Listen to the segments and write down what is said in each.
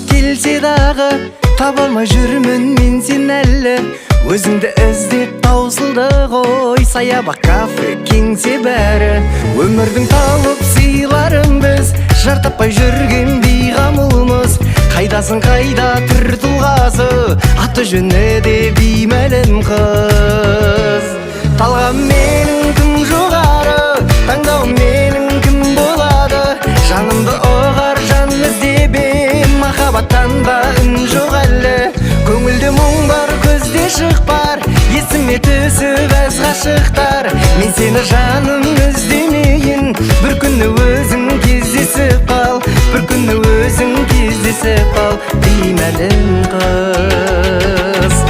келсе дағы, таба алмай жүрмін мен сен әлі. Өзіңді іздеп таусылды ғой, саябақ, кафе, кеңсе бәрі. Өмірдің талып сыйларын біз, жар таппай жүрген бейғамылмыз. Қайдасың қайда түр тұлғасы, аты жөні де беймәлім қыз. Талғам менің кім жоғары, таңдауым менің кім болады. Жанымды ұғар жан іздебе, махаббаттан ба үн жоқ әлі. Көңілде мұң бар, көзде шықпар, есіме түсіп әз ғашықтар. Мен сені жаным іздемейін, бір күні өзің кездесіп қал, бір күні өзің кездесіп қал, беймәлім қыз.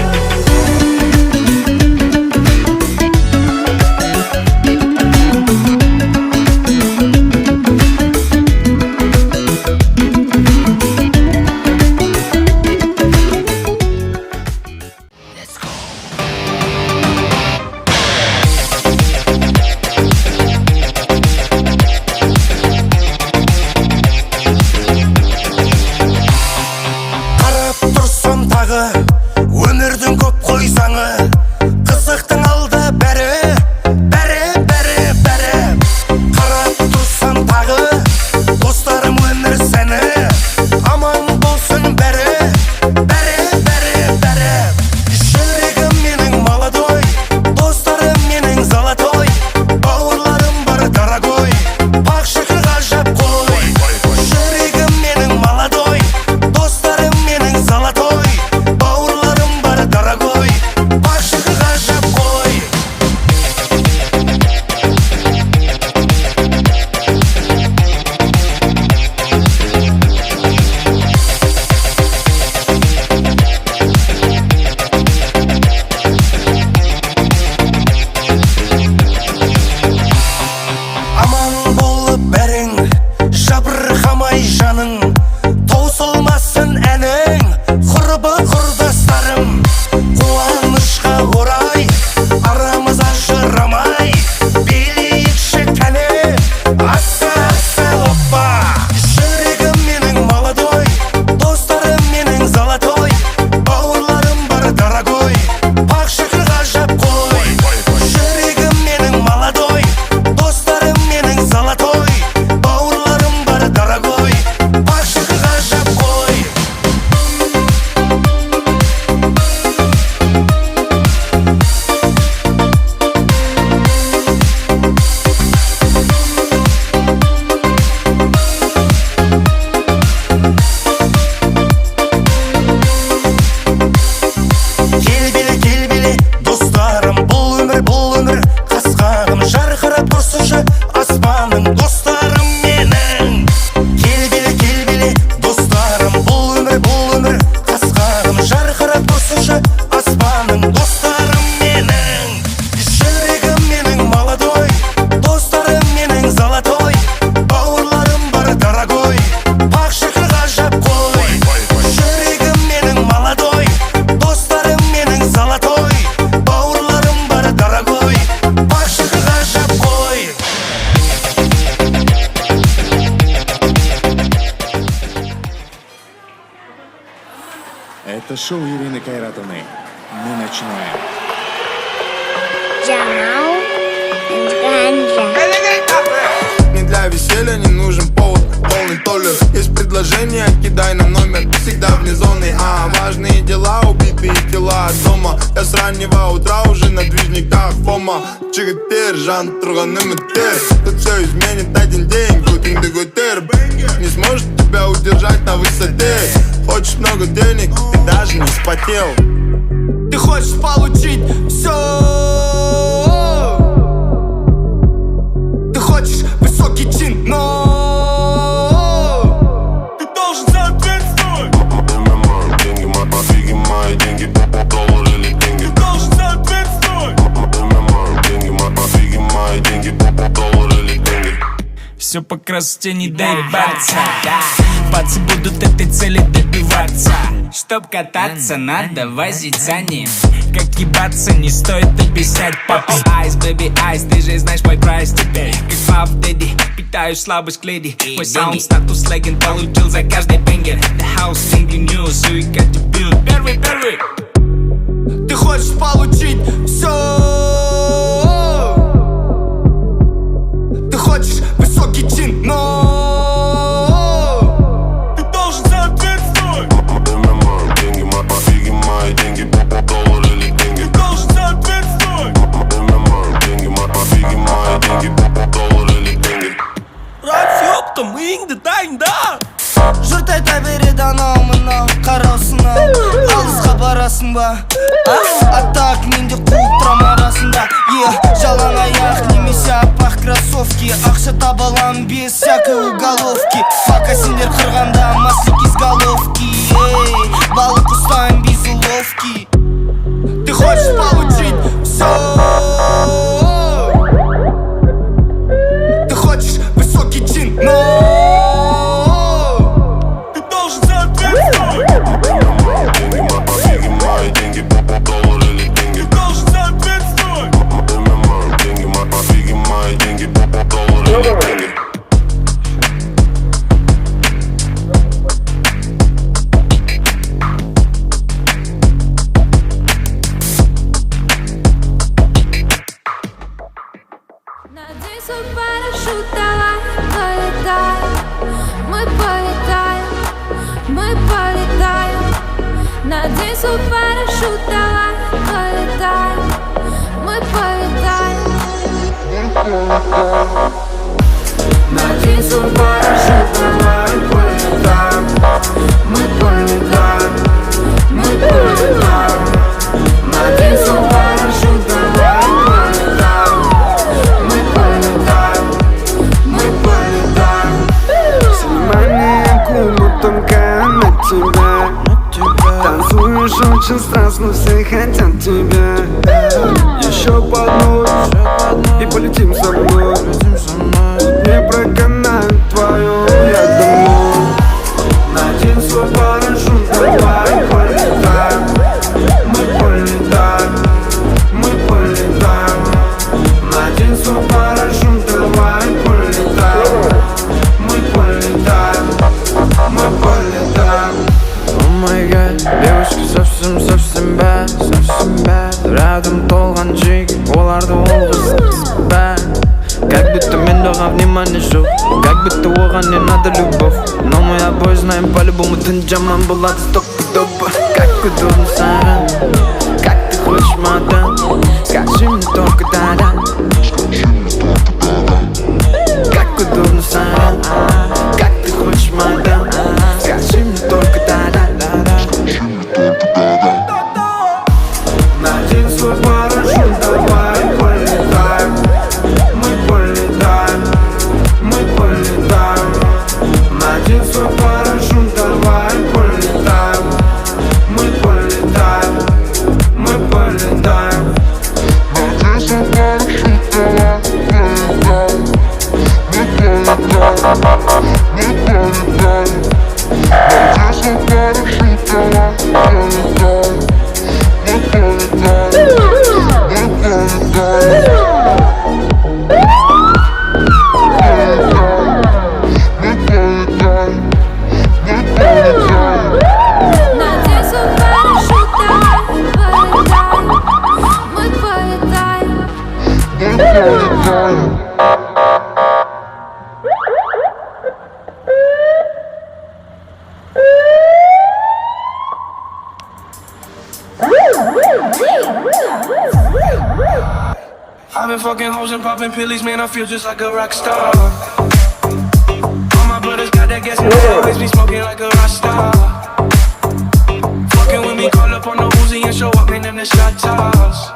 Өмірдің көп қой заңы, қызықтың алды бәрі, бәрі, бәрі, бәрі. Қарап тұрсам тағы, достарым өмір сәні, аман болсын бәрі, бәрі, бәрі, бәрі. Жүрегім менің молодой, достарым менің золотой, бауырларым бар дорогой, бақ шіркін ғажап қой. Жүрегім менің молодой, достарым менің золотой, дорогой, башка ғажап қой. Аман болып бәрің, жабырқамай жаның, таусылмасын әнің, құрбы құрдастарым. Қуанышқа орай, арамыз ажырамай, билейікші кәне, аса, аса, оппа. Жүрегім менің молодой, достарым менің золотой, бауырларым бар дорогой, бақ шіркін ғажап қой. Жүрегім менің молодой, достарым менің золотой, бауырларым бар дорогой, бақ шіркін ғажап қой. Келбелі, достарым, бұл өмір, қасқағым, жарқырап тұрсыншы аспаның, достарым менің. Келбелі, достарым, бұл өмір, қасқағым, жарқырап тұрсыншы аспаның, достарым менің. Жүрегім менің молодой, достарым менің золотой, бауырларым бар дорогой, бақ шіркін ғажап қой. Жүрегім менің молодой, достарым менің золотой, бауырларым бар дорогой, бақ шіркін ғажап қой. Это шоу Ирины Кайратовны. Мы начинаем. Джамал and Ганджа. Не для веселья не нужен повод, полный толер. Есть предложение, кидай на номер, всегда вне зоны. Важные дела, убитые тела дома. Я с раннего утра уже на движниках фома. Чигатер, жан, тұрғаным өтер. Тут все изменит один день, крутинг гутер. Не сможет тебя удержать на высоте. Хочешь много денег, ты даже не вспотел. Ты хочешь получить все. Ты хочешь высокий чин, но ты должен соответствовать. Деньги мои, деньги, доллар или деньги. Ты должен соответствовать. Деньги мои, деньги, доллар или деньги. Все по красоте, не доебаться. Пацы будут этой цели добиваться. Чтоб кататься, надо возить за ним. Как ебаться, не стоит объяснять папе. Айс, бэби, айс, ты же знаешь мой прайс теперь. Как Пап Дэдди, питаю слабость к леди. Мой саунд, статус, легенд, получил за каждый бенгер. The house, English. танцуй, как дебил. Первый. Ты хочешь получить все. Ты хочешь высокий чин, но Ты должен соответствовать. ММА, деньги, фиги мои деньги, доллар или деньги. Ты должен соответствовать. ММА, деньги, фиги мои деньги, доллар или деньги. Райф ёпта, миыңды дайында. Жұрт айта береді анау мынау қараусына. Алысқа барасың ба? А так менде қуып тұрам арасында. Жалаң аяқ немесе аппақ кроссовки. Ақша таба алам без всякой уголовки. Пока сендер қырғанда маслик из головки. Балық ұстайын без уловки. Ты хочешь получить все. Ты хочешь высокий чин, но Ты должен соответствовать. Деньги, фиги мои деньги, доллар или деньги. Ты должен соответствовать. ММА, деньги, фиги мои деньги, доллар или деньги. Надень свой парашют, давай полетаем. Мы полетаем, мы полетаем. Надень свой парашют, давай полетаем. Мы полетаем. Надень свой парашют, давай полетаем. Мы полетаем, мы полетаем. Надень свой парашют, давай полетаем. Мы полетаем, мы полетаем. Внимание клуба только на тебя. Танцуешь очень страстно, все хотят тебя. Еще под ночь и полетим со мной. Тут не проканает твою, я думаю. Надень свой парашют, давай полетаем. Мы полетаем, мы полетаем. Надень свой парашют, давай полетаем. Мы полетаем, мы полетаем. О май гад, девушка совсем bad. Рядом толған жігіт, оларды олғыз. Как будто мен доға внимание жоқ. Как будто оған не надо любовь. Но мы обои знаем по-любому түн жаман болады стопудово. Как удобно саған, как ты хочешь мадам. Скажи мне только да-да. Как удобно саған, как ты хочешь мадам. Скажи мне только да-да. Надень свой парашют, давай полетаем. Мы полетаем, мы полетаем. Надень свой парашют, давай полетаем. Мы полетаем, мы полетаем. Надень свой парашют, давай полетаем. Мы полетаем, мы полетаем. Надень свой парашют, давай полетаем. Надень свой парашют, давай полетаем. Мы полетаем. I've been fucking hoes and popping pillies, man, I feel just like a rock star. All my brothers got that gas and they always be smoking like a rock star. Fucking with me, call up on the Uzi and show up, man, them the shot toss.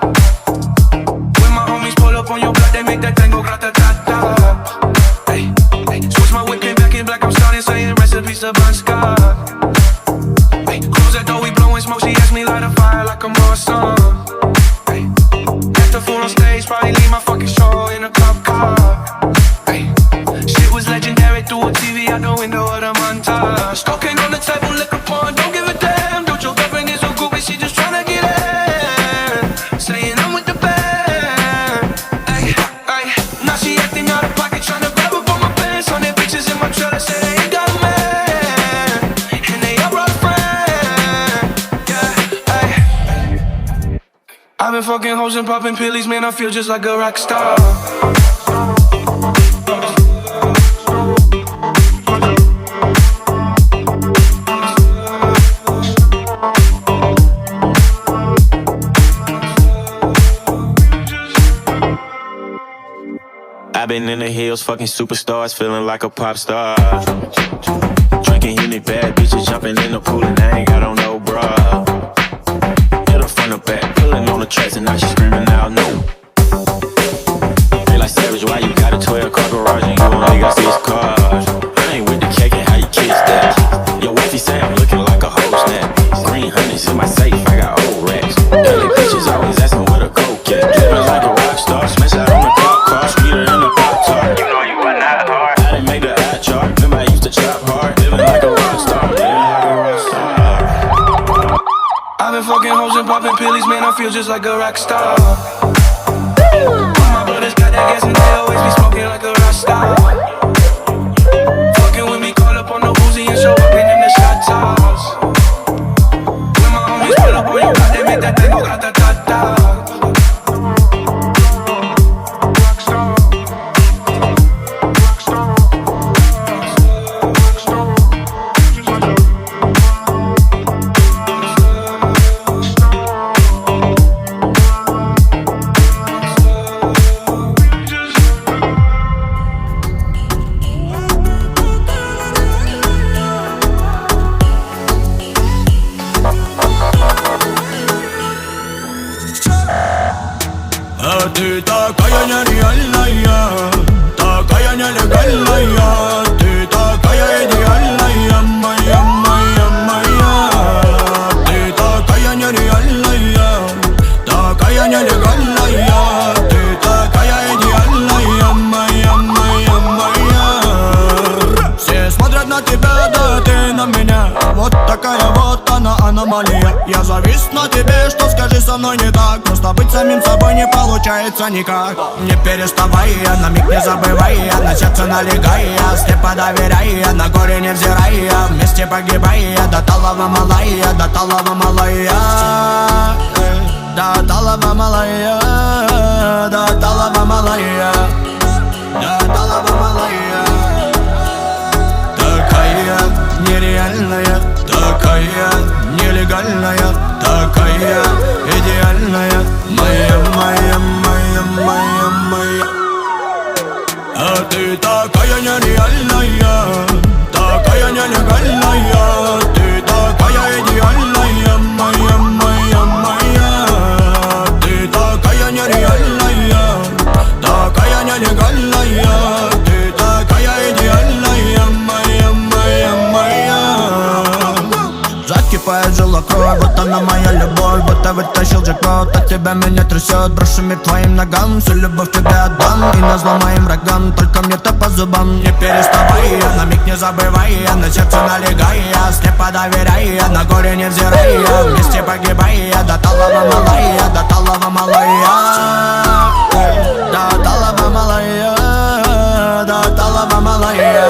When my homies pull up on your block, they make that thing go grata-ta-ta. Hey, switch my whip, came back in black, I'm starting saying recipes to Bon Scott. Hey, close that door, we blowing smoke, she asked me light a fire like I'm on some. The fool on stage, probably leave my fucking show in a cop car. Hey, shit was legendary through a TV out the window of the montage. Cocaine on the table, liquor porn, don't give a damn. Don't your girlfriend is so groovy, she just tryna get in. Saying I'm with the band. Hey, now she acting out of pocket, tryna grab up on my pants. On their bitches in my trailer, say they ain't got a man, and they all brought friends. been fucking hoes and popping pillies, man, I feel just like a rock star. I've been in the hills, fucking superstars, feeling like a pop star. Drinking Henny, bad bitches jumping in the pool and I ain't got on no bra. Hit her front or back, pulling on the tracks and now she screaming out no. They like Savage, why you got a 12-car garage and you only got 6 cars? I ain't with the cake and how you kiss that. Your wifey say I'm looking like a hoe snap. Green honeys in my safe, I got old racks. LA bitches always asking where the coke at. Living like a rock star, smash out on the cop car, sweeter than a pop tart. You know you are not hard. I didn't make the eye chart. Remember I used to chop hard. Living like a rock star, living like a rock star. I've been fucking hoes and popping pillies, man, I feel just like a rock star. All my brothers got that gas and they always be smoking like a rock star. Fucking with me, call up on the Uzi and show up in the shot toss. When my homies pull up on you, got they make that thing go grata-ta-ta. А ты такая нереальная, такая нелегальная. Ты такая идеальная, моя, моя, моя. Ты такая нереальная, такая нелегальная. Ты такая идеальная, моя, моя, моя. Все смотрят на тебя, да ты на меня. Вот такая вот она аномалия. Я завис на тебе, что скажи со мной не так. Просто быть самим собой не получается никак. Не переставай, на миг не забывай, на сердце налегай, слепо доверяй, на горе невзирай, вместе погибай, до талого малая, до талого малая, до талого малая, до талого малая, до талого малая. Такая нереальная, такая нелегальная, такая идеальная, моя, моя, моя, моя, моя. А ты такая нереальная, такая нелегальная. Ты такая идеальная, моя, моя, моя. Ты такая нереальная, такая нелегальная. Ты такая идеальная, моя, моя, моя. Закипает жила кровь, вот она моя любовь. Будто вытащил джекпот, от тебя меня трясет. Брошу мир твоим ногам, всю любовь тебе отдам. И назло моим врагам, только мне-то по зубам. Не переставай, на миг не забывай, на сердце налегай, слепо доверяй, на горе невзирай, вместе погибай, до талого малая, до талого малая, до талого малая, до талого малая,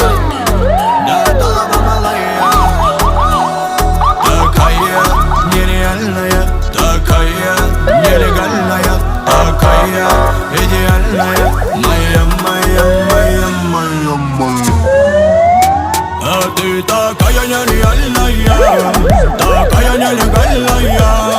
до талого малая. Такая нереальная, такая нелегальная, такая идеальная, моя, моя, моя, моя, моя. А ты такая нереальная, такая нелегальная.